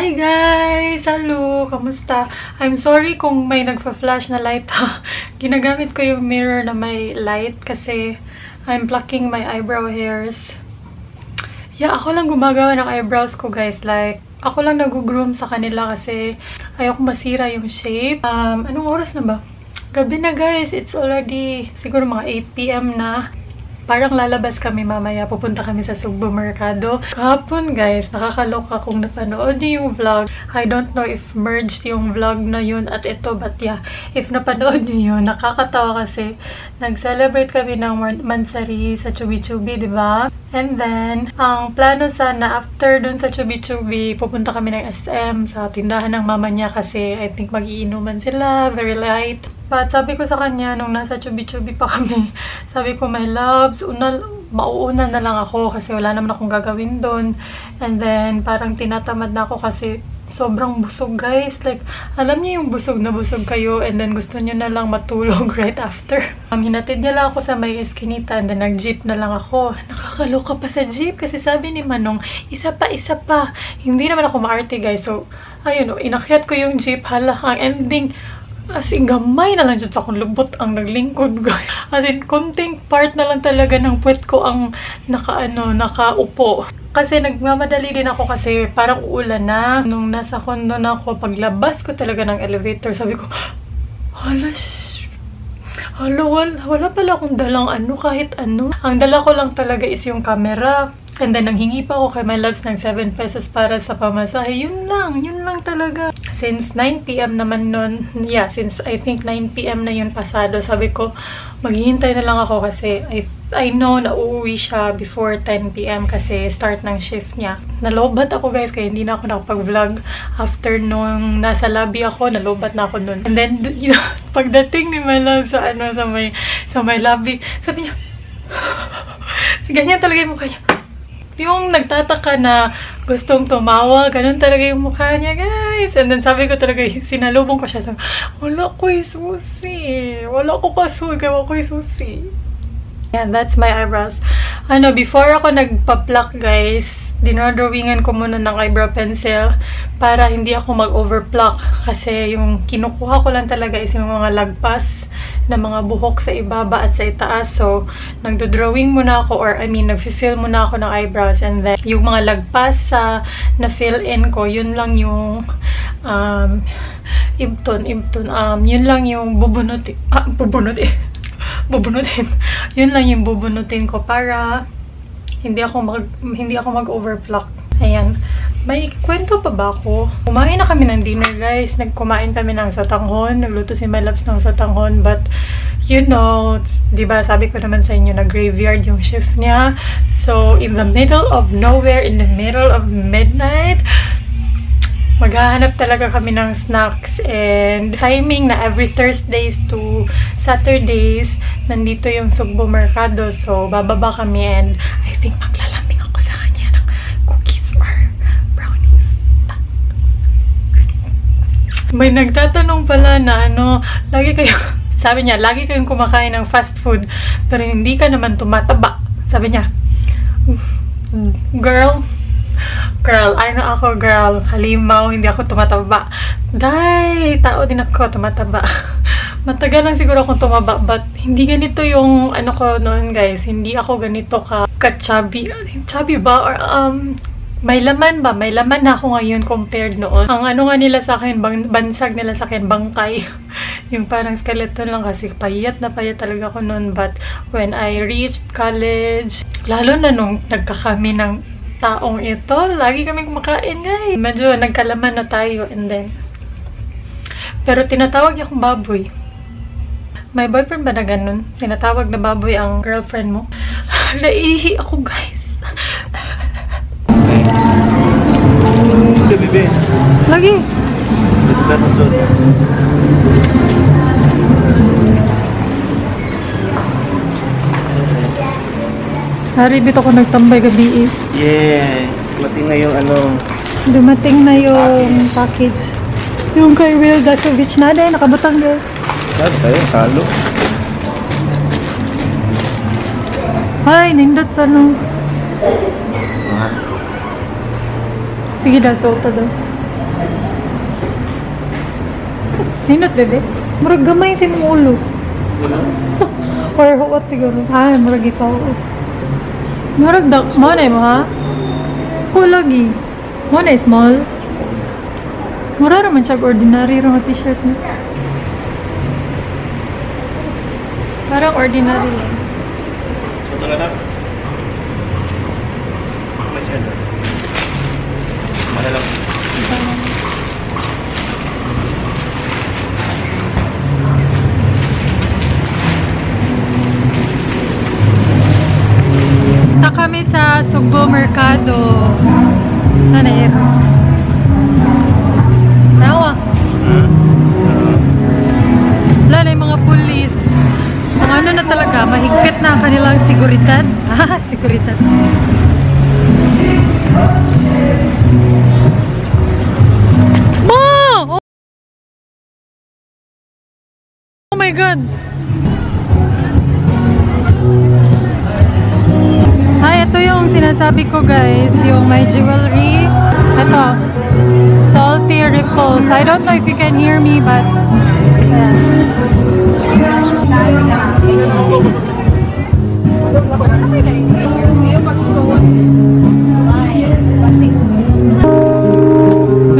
Hi guys! Hello! Kamusta? I'm sorry kung may nagpa-flash na light ha. Ginagamit ko yung mirror na may light kasi I'm plucking my eyebrow hairs. Yeah, ako lang gumagawa ng eyebrows ko guys. Like, ako lang nag-groom sa kanila kasi ayoko masira yung shape. Anong oras na ba? Gabi na guys. It's already siguro mga 8 PM na. Parang lalabas kami mamaya. Pupunta kami sa Sugbo Mercado. Kahapon guys, nakakaloka kung napanood niyo yung vlog. I don't know if merged yung vlog na yun at ito. But yeah, if napanood niyo yun, nakakatawa kasi nag-celebrate kami ng Mansari sa Chubby Chubby, diba? And then, ang plano sana after dun sa Chubby Chubby, pupunta kami ng SM sa tindahan ng mama niya kasi I think mag-iinuman sila. Very light. But sabi ko sa kanya, nung nasa Chubby-Chubby pa kami, sabi ko, my loves, mauuna na lang ako kasi wala naman akong gagawin doon. And then, parang tinatamad na ako kasi sobrang busog, guys. Like, alam niyo yung busog na busog kayo and then gusto niyo na lang matulog right after. Hinatid niya lang ako sa may Eskinita and then nag-jeep na lang ako. Nakakaloka pa sa jeep kasi sabi ni Manong, isa pa. Hindi naman ako maarte, guys. So, ayun, inakyat ko yung jeep. Hala, ang ending, as in, gamay na lang dyan sa akong lubot ang naglingkod, guys. As in, konting part na lang talaga ng puwet ko ang nakaupo. Kasi nagmamadali din ako kasi parang uulan na. Nung nasa condo na ako, paglabas ko talaga ng elevator, sabi ko, hala, wala pala akong dalang kahit ano. Ang dala ko lang talaga is yung camera. And then, nanghingi pa ako kay my loves ng 7 pesos para sa pamasahe. Yun lang talaga. Since 9 PM naman nun, yeah, since I think 9 PM na yun pasado, sabi ko, maghihintay na lang ako kasi I know na uuwi siya before 10 PM kasi start ng shift niya. Nalobat ako guys, kaya hindi na ako nakapag-vlog. After nung nasa lobby ako, nalobat na ako nun. And then, you know, pagdating ni my love sa may lobby, sabi niya, ganyan talaga yung mukha niya. Yung nagtataka na gustong tumawa, ganun talaga yung mukha niya, guys. And then sabi ko talaga, sinalubong ko siya. Sabi, wala ko'y susi. Wala ko kasoy, gawa ko'y susi. Yeah, that's my eyebrows. Before ako nagpa-pluck, guys, dinodrawingan ko muna ng eyebrow pencil para hindi ako mag-overpluck. Kasi yung kinukuha ko lang talaga is yung mga lagpas na mga buhok sa ibaba at sa itaas. So, nagdo-drawing muna ako or nag-fill muna ako ng eyebrows. And then, yung mga lagpas na fill in ko, yun lang yung ibton. Yun lang yung bubunutin. Yun lang yung bubunutin ko para hindi ako mag-overpluck. Ayan. May kwento pa ba ako? Kumain na kami ng dinner, guys. Nagkumain kami ng sotanghon. Nagluto si my loves ng sotanghon. But, you know, diba, sabi ko naman sa inyo na graveyard yung shift niya. So, in the middle of nowhere, in the middle of midnight, maghahanap talaga kami ng snacks. And timing na every Thursdays to Saturdays, nandito yung Sugbo Mercado. So, bababa kami and I think maglalambing ako sa kanya ng cookies or brownies. May nagtatanong pala na sabi niya, lagi kayong kumakain ng fast food pero hindi ka naman tumataba. Sabi niya, girl, ako girl, halimaw, hindi ako tumataba. Dahil, tao din ako, tumataba. Matagal lang siguro akong tumaba, but hindi ganito yung ko noon, guys. Hindi ako ganito ka-chubby. Chubby ba? Or, may laman ba? May laman na ako ngayon compared noon. Ang nga nila sa akin, bansag nila sa akin, bangkay. Yung parang skeleton lang kasi payat na payat talaga ako noon. But when I reached college, lalo na nung nagkakami ng taong ito, lagi kami kumakain, guys. Medyo nagkalaman na tayo and then, pero tinatawag niya akong baboy. May boyfriend ba na ganun? Tinatawag na baboy ang girlfriend mo? Naihi ako, guys. Bebe. Lagi. Ito ka sa suot. Haribit ako nagtambay gabi eh. Yeah. Dumating na yung package. Yung kay Will Dasovich na din. Nakabutang din. Saan tayo? Talo. Ay, nindot sa Sige daw, solta daw. Ninot, bebe? Murag gamay sa mong ulo. Or what siguro? Ah, murag ikaw. Murag mo na mo, ha? Kulagi. Mo na small. Mura naman siya ordinary rong t-shirt mo. Parang ordinary lang. So, talaga? May siya doon. Ano lang? Na kami sa Sugbo Mercado. Nanayero. Nawa. Wala na yung mga pulis. Ang ano na talaga, mahigpit na ang kanilang seguridad. Ah, seguridad. Ma! Oh my God! Ay, ito yung sinasabi ko guys, yung my jewelry. Ito, Salty Ripples. I don't know if you can hear me, but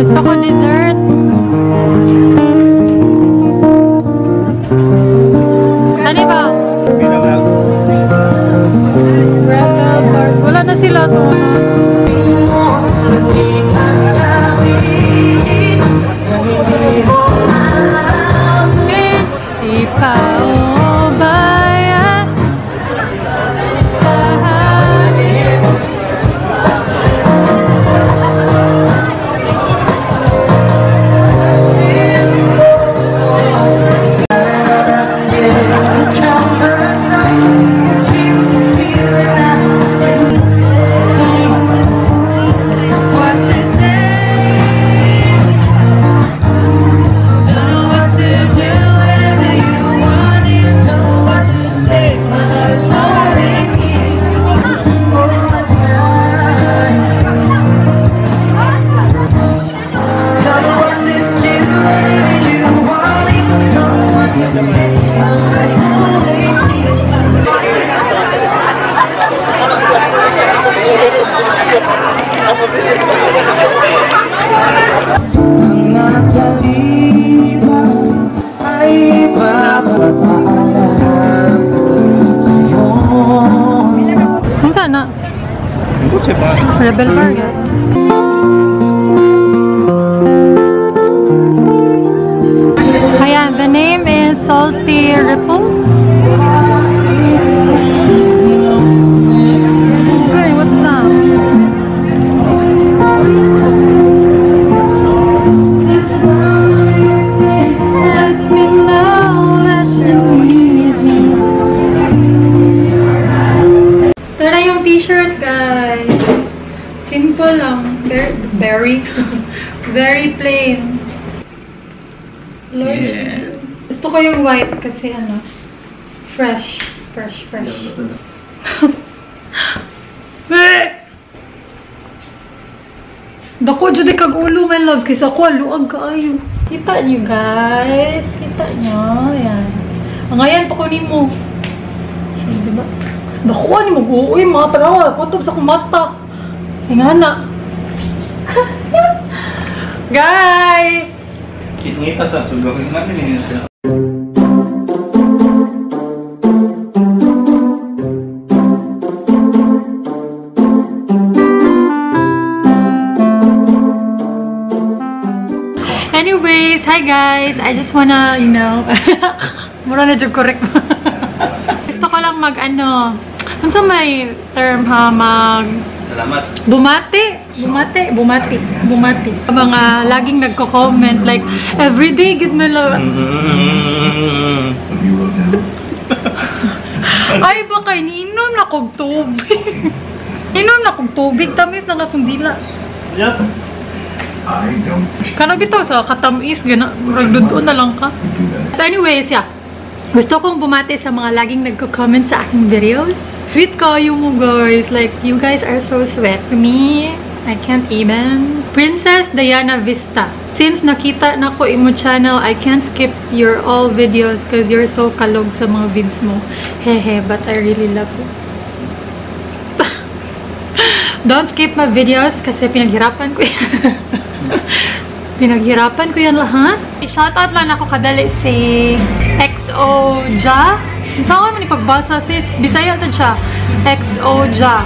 gusto ko dessert. Ano ba? Rebel Bars. Wala na sila to. Ipaubaya sa hangin. Ang nakalipas ay ipapaalala ko sa'yo. Kung saan na? Kutsi pa. Rebel Bar. Ayan, the name is Salty Ripples. Okay, what's that? Let me know that you need me. Ito na yung t-shirt, guys. Simple lang. Very, very plain. Lord, Yeah. gusto ko yung white kasi ano, fresh. Dako, dyan kag ulo, my love. Kaysa ko, luag kaayo. Kita nyo, guys. Kita nyo. Ayan. Ngayon, pakunin mo. Diba? Dako, ano mo? Uy, mga tarawa. Kutob sa kumata. Ingana. Guys! Kita sa sulok. Ingana niya siya. Anyways, hi guys! I just wanna, you know, mura na dyan correct. Gusto ko lang ano sa may term ha, Salamat. bumati. Mga laging nagko-comment, like, everyday, good mo lang. Ay, baka iniinom na kong tubig. Inom na kong tubig, tamis na kasundila. Yep. Kana bitaw sa katamis, ragdudoon na lang ka. So anyways, yeah. Gusto kong bumati sa mga laging nagko-comment sa aking videos. Sweet kayo mo guys. Like, you guys are so sweet to me. I can't even. Princess Diana Vista. Since nakita na ko imo channel, I can't skip your all videos because you're so kalog sa mga vids mo. Hehe, but I really love you. Don't skip my videos kasi pinaghirapan ko yan. Pinaghirapan ko yan lahat. Shoutout lang ako kadali si XO Ja. Saan mo ni pagbasa sis? Bisaya sa siya. XO Ja.